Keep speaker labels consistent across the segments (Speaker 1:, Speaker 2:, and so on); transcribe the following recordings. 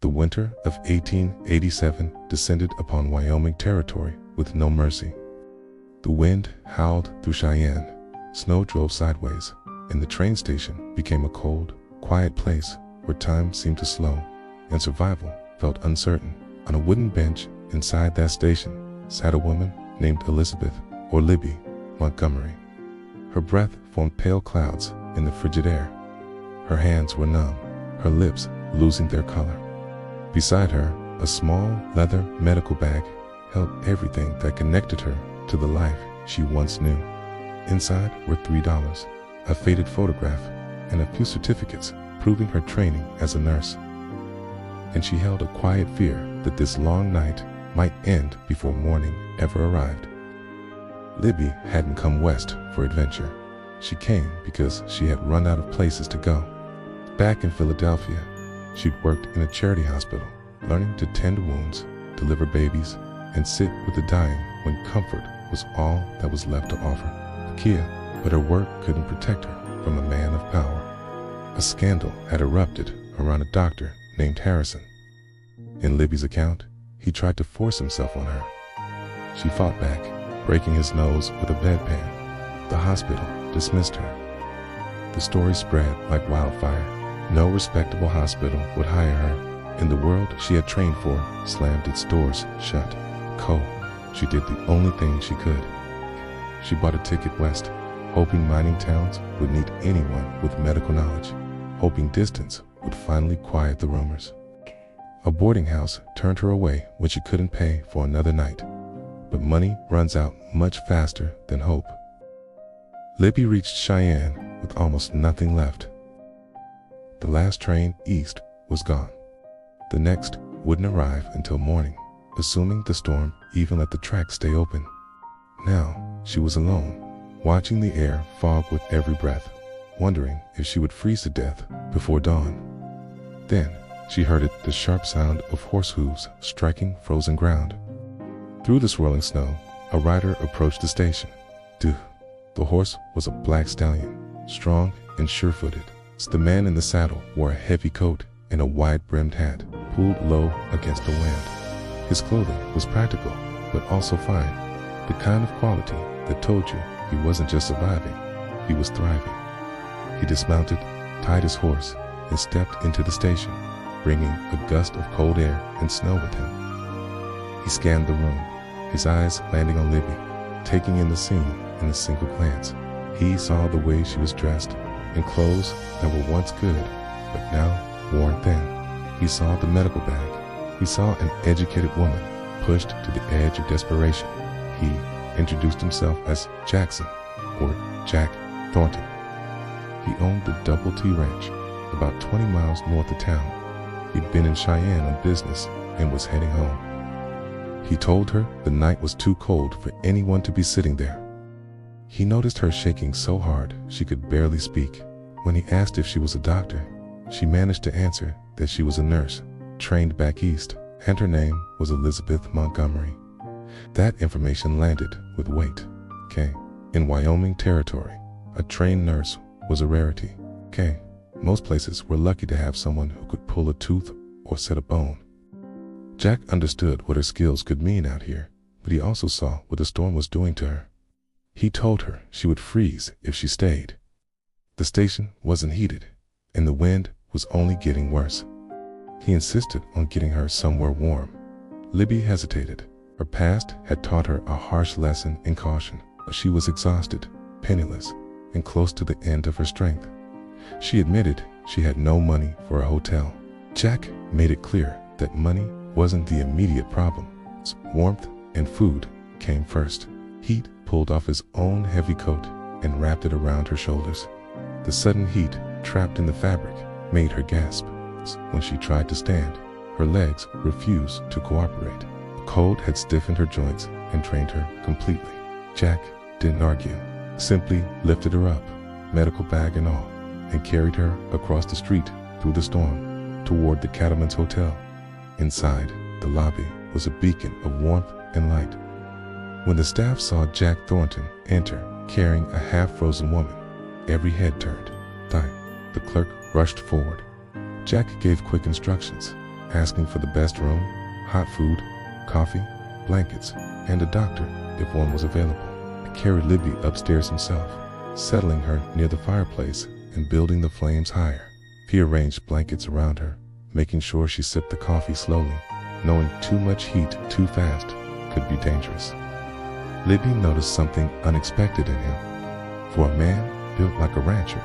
Speaker 1: The winter of 1887 descended upon Wyoming territory with no mercy. The wind howled through Cheyenne, snow drove sideways, and the train station became a cold, quiet place where time seemed to slow and survival felt uncertain. On a wooden bench inside that station sat a woman named Elizabeth, or Libby Montgomery. Her breath formed pale clouds in the frigid air. Her hands were numb, her lips losing their color. Beside her, a small leather medical bag held everything that connected her to the life she once knew. Inside were $3, a faded photograph, and a few certificates proving her training as a nurse. And she held a quiet fear that this long night might end before morning ever arrived. Libby hadn't come west for adventure. She came because she had run out of places to go. Back in Philadelphia, she'd worked in a charity hospital, learning to tend wounds, deliver babies, and sit with the dying when comfort was all that was left to offer. But her work couldn't protect her from a man of power. A scandal had erupted around a doctor named Harrison. In Libby's account, he tried to force himself on her. She fought back, breaking his nose with a bedpan. The hospital dismissed her. The story spread like wildfire. No respectable hospital would hire her, and the world she had trained for slammed its doors shut. Cold, she did the only thing she could. She bought a ticket west, hoping mining towns would need anyone with medical knowledge, hoping distance would finally quiet the rumors. A boarding house turned her away when she couldn't pay for another night, but money runs out much faster than hope. Libby reached Cheyenne with almost nothing left. The last train east was gone. The next wouldn't arrive until morning, assuming the storm even let the tracks stay open. Now she was alone, watching the air fog with every breath, wondering if she would freeze to death before dawn. Then she heard the sharp sound of horse hooves striking frozen ground. Through the swirling snow, a rider approached the station. The horse was a black stallion, strong and sure-footed. The man in the saddle wore a heavy coat and a wide-brimmed hat, pulled low against the wind. His clothing was practical, but also fine, the kind of quality that told you he wasn't just surviving, he was thriving. He dismounted, tied his horse, and stepped into the station, bringing a gust of cold air and snow with him. He scanned the room, his eyes landing on Libby, taking in the scene in a single glance. He saw the way she was dressed, in clothes that were once good, but now worn thin. He saw the medical bag. He saw an educated woman pushed to the edge of desperation. He introduced himself as Jackson, or Jack Thornton. He owned the Double T Ranch, about 20 miles north of town. He'd been in Cheyenne on business and was heading home. He told her the night was too cold for anyone to be sitting there. He noticed her shaking so hard she could barely speak. When he asked if she was a doctor, she managed to answer that she was a nurse, trained back east, and her name was Elizabeth Montgomery. That information landed with weight. In Wyoming territory, a trained nurse was a rarity. Most places were lucky to have someone who could pull a tooth or set a bone. Jack understood what her skills could mean out here, but he also saw what the storm was doing to her. He told her she would freeze if she stayed. The station wasn't heated, and the wind was only getting worse. He insisted on getting her somewhere warm. Libby hesitated. Her past had taught her a harsh lesson in caution. She was exhausted, penniless, and close to the end of her strength. She admitted she had no money for a hotel. Jack made it clear that money wasn't the immediate problem. Warmth and food came first. Heat pulled off his own heavy coat and wrapped it around her shoulders. The sudden heat trapped in the fabric made her gasp. When she tried to stand, her legs refused to cooperate. The cold had stiffened her joints and drained her completely. Jack didn't argue, simply lifted her up, medical bag and all, and carried her across the street through the storm toward the Cattleman's Hotel. Inside, the lobby was a beacon of warmth and light. When the staff saw Jack Thornton enter carrying a half-frozen woman, every head turned. The clerk rushed forward. Jack gave quick instructions. asking for the best room, hot food, coffee, blankets, and a doctor if one was available. He carried Libby upstairs himself, settling her near the fireplace and building the flames higher. He arranged blankets around her, making sure she sipped the coffee slowly, knowing too much heat too fast could be dangerous. Libby noticed something unexpected in him. For a man built like a rancher,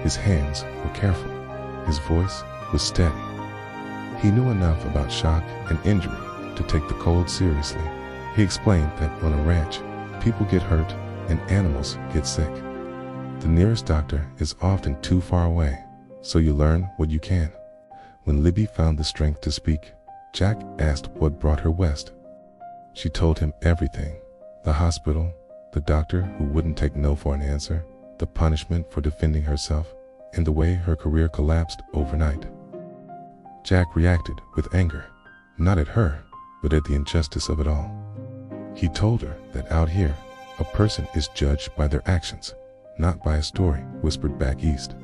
Speaker 1: his hands were careful, his voice was steady. He knew enough about shock and injury to take the cold seriously. He explained that on a ranch, people get hurt and animals get sick. The nearest doctor is often too far away, so you learn what you can. When Libby found the strength to speak, Jack asked what brought her west. She told him everything: the hospital, the doctor who wouldn't take no for an answer, the punishment for defending herself, and the way her career collapsed overnight. Jack reacted with anger, not at her, but at the injustice of it all. He told her that out here, a person is judged by their actions, not by a story whispered back east.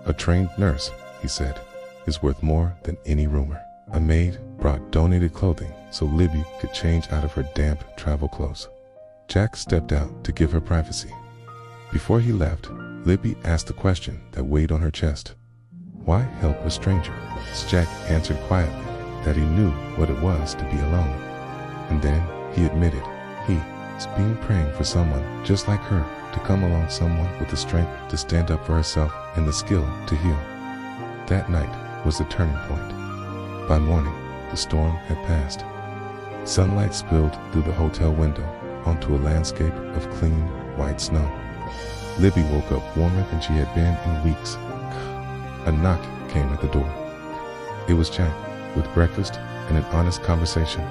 Speaker 1: A trained nurse, he said, is worth more than any rumor. A maid brought donated clothing so Libby could change out of her damp travel clothes. Jack stepped out to give her privacy. Before he left, Libby asked the question that weighed on her chest. Why help a stranger? Jack answered quietly that he knew what it was to be alone. And then he admitted he's been praying for someone just like her to come along, someone with the strength to stand up for herself and the skill to heal. That night was the turning point. By morning, the storm had passed. Sunlight spilled through the hotel window onto a landscape of clean, white snow. Libby woke up warmer than she had been in weeks. A knock came at the door. It was Jack, with breakfast and an honest conversation.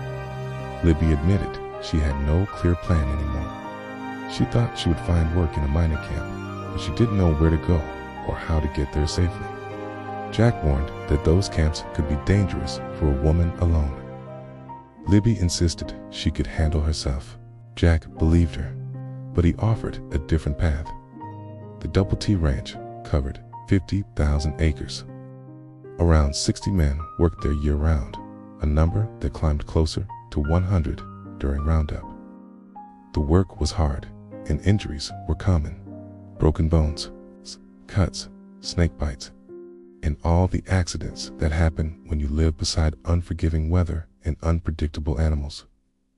Speaker 1: Libby admitted she had no clear plan anymore. She thought she would find work in a mining camp, but she didn't know where to go or how to get there safely. Jack warned that those camps could be dangerous for a woman alone. Libby insisted she could handle herself. Jack believed her, but he offered a different path. The Double T Ranch covered 50,000 acres. Around 60 men worked there year-round, a number that climbed closer to 100 during Roundup. The work was hard, and injuries were common. Broken bones, cuts, snake bites, and all the accidents that happen when you live beside unforgiving weather and unpredictable animals.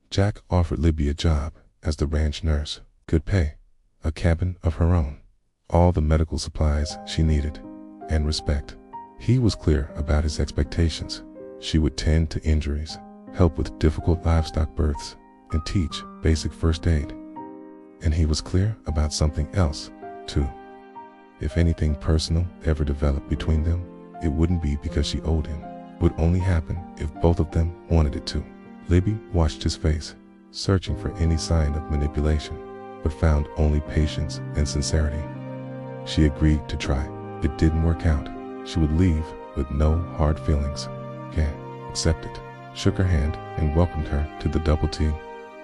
Speaker 1: Jack offered Libby a job as the ranch nurse, good pay, a cabin of her own, all the medical supplies she needed, and respect. He was clear about his expectations. She would tend to injuries, help with difficult livestock births, and teach basic first aid. And he was clear about something else, too. If anything personal ever developed between them, it wouldn't be because she owed him. It would only happen if both of them wanted it to. Libby watched his face, searching for any sign of manipulation, but found only patience and sincerity. She agreed to try. If it didn't work out, she would leave with no hard feelings. Jack accepted, shook her hand, and welcomed her to the Double T.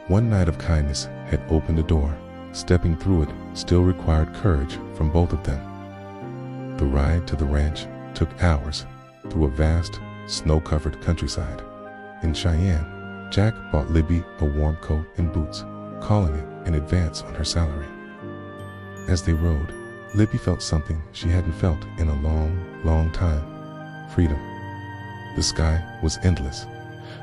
Speaker 1: One night of kindness had opened a door. Stepping through it still required courage from both of them. The ride to the ranch took hours through a vast, snow-covered countryside. In Cheyenne, Jack bought Libby a warm coat and boots, calling it an advance on her salary. As they rode, Libby felt something she hadn't felt in a long, long time: freedom. The sky was endless.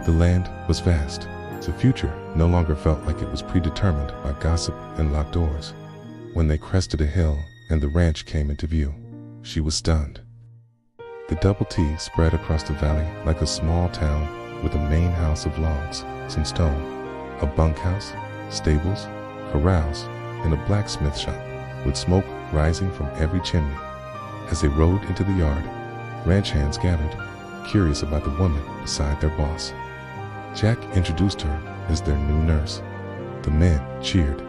Speaker 1: The land was vast. The future no longer felt like it was predetermined by gossip and locked doors. When they crested a hill and the ranch came into view, she was stunned. The Double T spread across the valley like a small town with a main house of logs, some stone, a bunkhouse, stables, corrals, and a blacksmith shop, with smoke rising from every chimney. As they rode into the yard, ranch hands gathered, curious about the woman beside their boss. Jack introduced her as their new nurse. The men cheered.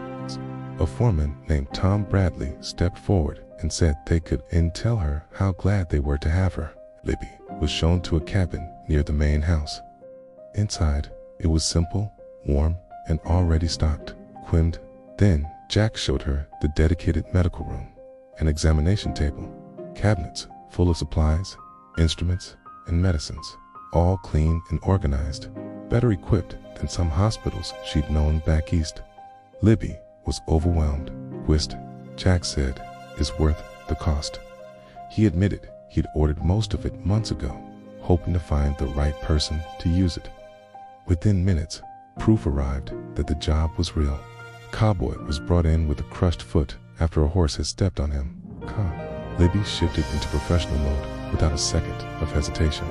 Speaker 1: A foreman named Tom Bradley stepped forward and said they could tell her how glad they were to have her. Libby was shown to a cabin near the main house. Inside, it was simple, warm, and already stocked. Then Jack showed her the dedicated medical room, an examination table, cabinets full of supplies, instruments, and medicines, all clean and organized, better equipped than some hospitals she'd known back east. Libby was overwhelmed. Whist, Jack said, is worth the cost. He admitted he'd ordered most of it months ago, hoping to find the right person to use it. Within minutes, proof arrived that the job was real. Cowboy was brought in with a crushed foot after a horse had stepped on him. Libby shifted into professional mode without a second of hesitation.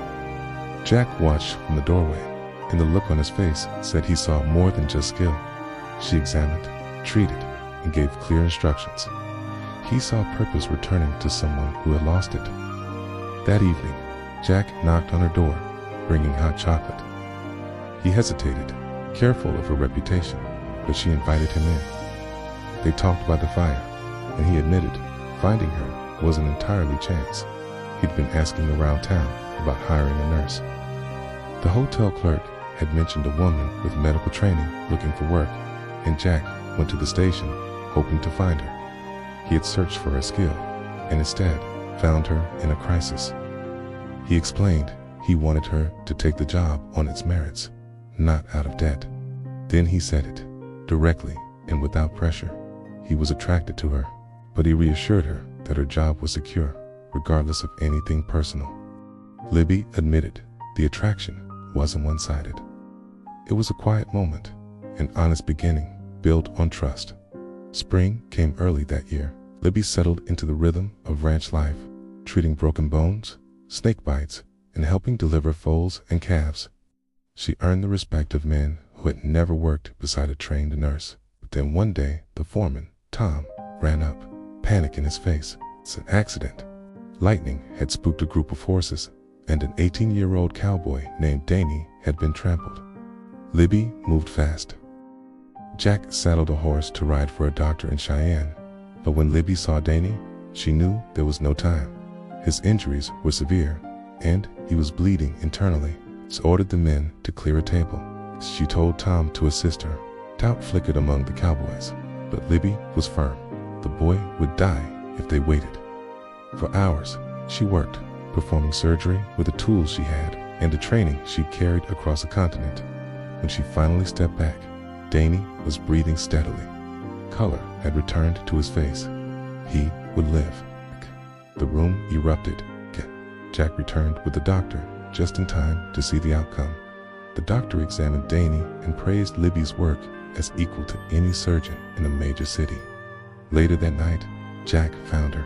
Speaker 1: Jack watched from the doorway, and the look on his face said he saw more than just skill. She examined, treated, and gave clear instructions. He saw purpose returning to someone who had lost it. That evening, Jack knocked on her door, bringing hot chocolate. He hesitated, careful of her reputation, but she invited him in. They talked by the fire, and he admitted finding her wasn't entirely chance. He'd been asking around town about hiring a nurse. The hotel clerk had mentioned a woman with medical training looking for work, and Jack went to the station hoping to find her. He had searched for her skill, and instead found her in a crisis. He explained he wanted her to take the job on its merits, not out of debt. Then he said it, directly and without pressure. He was attracted to her, but he reassured her that her job was secure, regardless of anything personal. Libby admitted the attraction wasn't one-sided. It was a quiet moment, an honest beginning built on trust. Spring came early that year. Libby settled into the rhythm of ranch life, treating broken bones, snake bites, and helping deliver foals and calves. She earned the respect of men who had never worked beside a trained nurse. But then one day, the foreman, Tom, ran up, panic in his face. It's an accident. Lightning had spooked a group of horses, and an 18-year-old cowboy named Danny had been trampled. Libby moved fast. Jack saddled a horse to ride for a doctor in Cheyenne, but when Libby saw Danny, she knew there was no time. His injuries were severe, and he was bleeding internally, so ordered the men to clear a table. She told Tom to assist her. Doubt flickered among the cowboys, but Libby was firm. The boy would die if they waited. For hours, she worked, performing surgery with the tools she had and the training she'd carried across the continent. When she finally stepped back, Danny was breathing steadily. Color had returned to his face. He would live. The room erupted. Jack returned with the doctor just in time to see the outcome. The doctor examined Danny and praised Libby's work as equal to any surgeon in a major city. Later that night, Jack found her.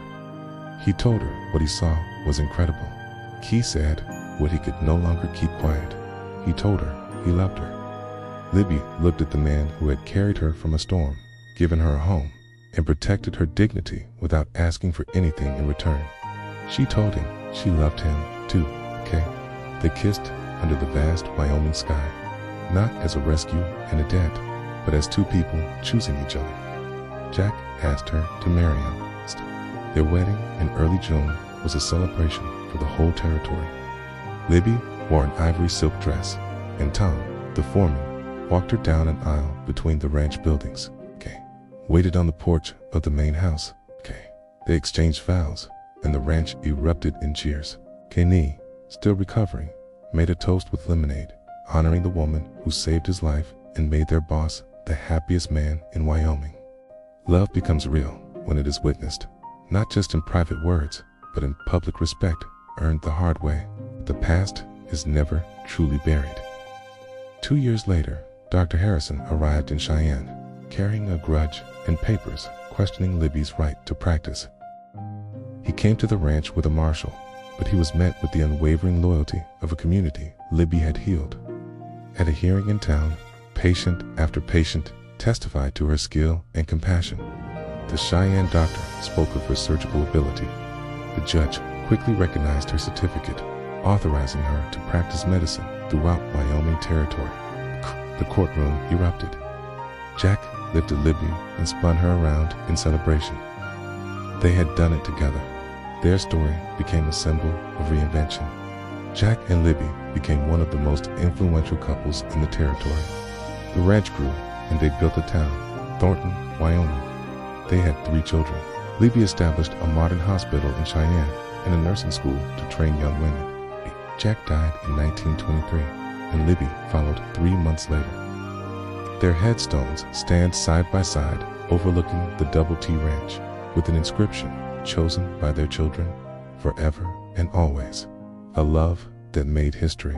Speaker 1: He told her what he saw was incredible. He said what he could no longer keep quiet. He told her he loved her. Libby looked at the man who had carried her from a storm, given her a home, and protected her dignity without asking for anything in return. She told him she loved him too. They kissed under the vast Wyoming sky, not as a rescue and a debt, but as two people choosing each other. Jack asked her to marry him. Their wedding in early June was a celebration for the whole territory. Libby wore an ivory silk dress, and Tom, the foreman, walked her down an aisle between the ranch buildings. Waited on the porch of the main house. They exchanged vows, and the ranch erupted in cheers. Nee, still recovering, made a toast with lemonade, honoring the woman who saved his life and made their boss the happiest man in Wyoming. Love becomes real when it is witnessed, not just in private words, but in public respect earned the hard way. The past is never truly buried. 2 years later, Dr. Harrison arrived in Cheyenne, carrying a grudge and papers questioning Libby's right to practice. He came to the ranch with a marshal, but he was met with the unwavering loyalty of a community Libby had healed. At a hearing in town, patient after patient testified to her skill and compassion. The Cheyenne doctor spoke of her surgical ability. The judge quickly recognized her certificate, authorizing her to practice medicine throughout Wyoming territory. The courtroom erupted. Jack lifted Libby and spun her around in celebration. They had done it together. Their story became a symbol of reinvention. Jack and Libby became one of the most influential couples in the territory. The ranch grew, and they built a town, Thornton, Wyoming. They had 3 children. Libby established a modern hospital in Cheyenne and a nursing school to train young women. Jack died in 1923, and Libby followed 3 months later. Their headstones stand side by side, overlooking the Double T Ranch, with an inscription chosen by their children forever and always, a love that made history.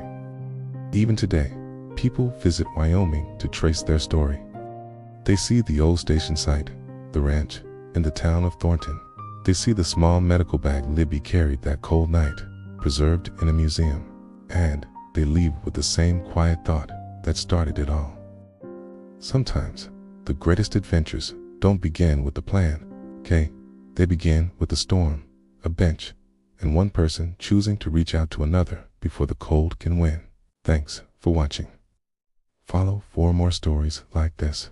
Speaker 1: Even today, people visit Wyoming to trace their story. They see the old station site, the ranch, and the town of Thornton. They see the small medical bag Libby carried that cold night, preserved in a museum, and they leave with the same quiet thought that started it all. Sometimes, the greatest adventures don't begin with a plan, okay? They begin with a storm, a bench, and one person choosing to reach out to another before the cold can win. Thanks for watching. Follow for more stories like this.